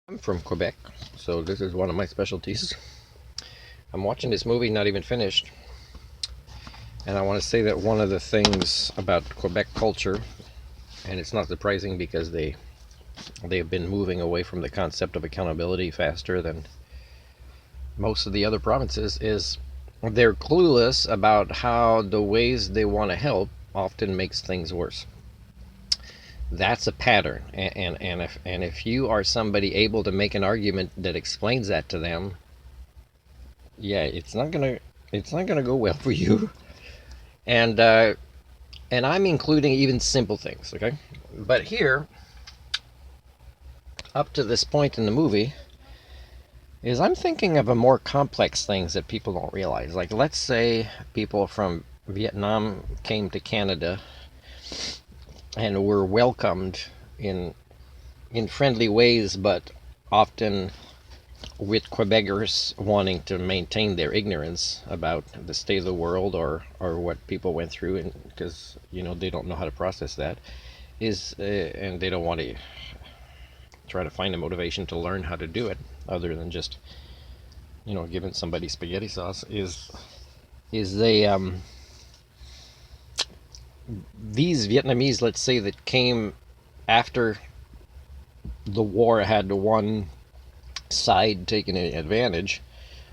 I'm from Quebec, so this is one of my specialties. I'm watching this movie, not even finished, and I want to say that one of the things about Quebec culture, and it's not surprising because they've been moving away from the concept of accountability faster than most of the other provinces, is they're clueless about how the ways they want to help often makes things worse. That's a pattern, and if you are somebody able to make an argument that explains that to them, yeah, it's not gonna go well for you. And and I'm including even simple things, okay? But here, up to this point in the movie, is I'm thinking of a more complex things that people don't realize. Like, let's say people from Vietnam came to Canada and were welcomed in in friendly ways, but often with Quebecers wanting to maintain their ignorance about the state of the world or what people went through, and because they don't know how to process that and they don't want to try to find a motivation to learn how to do it other than just giving somebody spaghetti sauce is they these Vietnamese, let's say, that came after the war had one side taken advantage,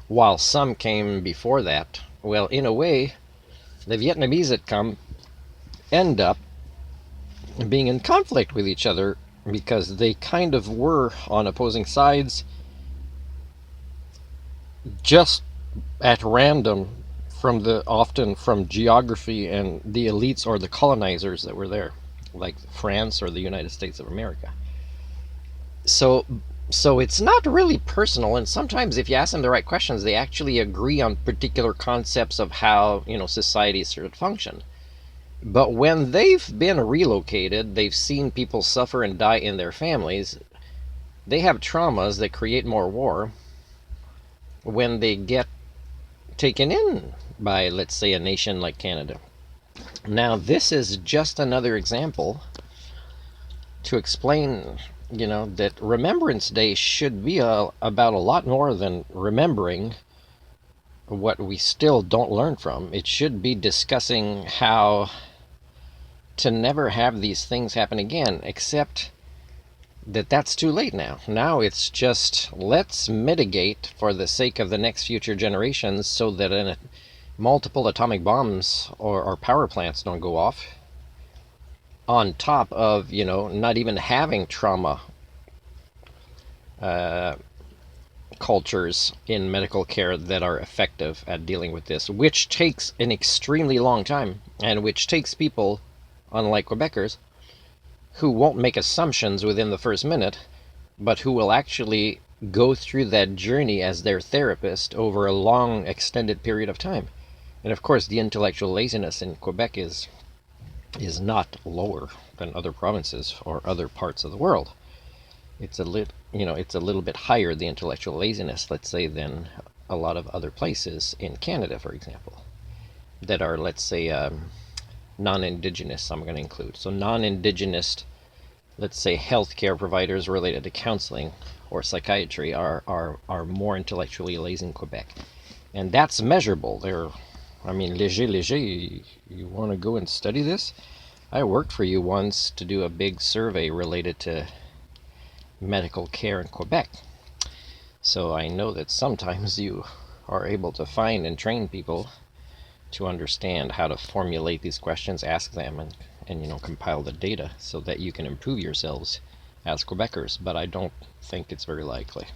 while some came before that. Well, in a way, the Vietnamese that come end up being in conflict with each other because they kind of were on opposing sides just at random often from geography and the elites or the colonizers that were there, like France or the United States of America. So so it's not really personal, and sometimes if you ask them the right questions, they actually agree on particular concepts of how societies should function. But when they've been relocated, they've seen people suffer and die in their families. They have traumas that create more war when they get taken in by, let's say, a nation like Canada. Now, this is just another example to explain, that Remembrance Day should be about a lot more than remembering what we still don't learn from. It should be discussing how to never have these things happen again, except that's too late now. Now it's just let's mitigate for the sake of the next future generations so that multiple atomic bombs or power plants don't go off on top of not even having trauma uh, cultures in medical care that are effective at dealing with this, which takes an extremely long time and which takes people, unlike Quebecers, who won't make assumptions within the first minute, but who will actually go through that journey as their therapist over a long, extended period of time. And of course, the intellectual laziness in Quebec is not lower than other provinces or other parts of the world. It's a little bit higher, the intellectual laziness, let's say, than a lot of other places in Canada, for example, that are, let's say, non-Indigenous. I'm going to include so non-Indigenous, let's say, healthcare providers related to counseling or psychiatry are more intellectually lazy in Quebec, and that's measurable. I mean, léger. You want to go and study this? I worked for you once to do a big survey related to medical care in Quebec. So I know that sometimes you are able to find and train people to understand how to formulate these questions, ask them, and compile the data so that you can improve yourselves as Quebecers. But I don't think it's very likely.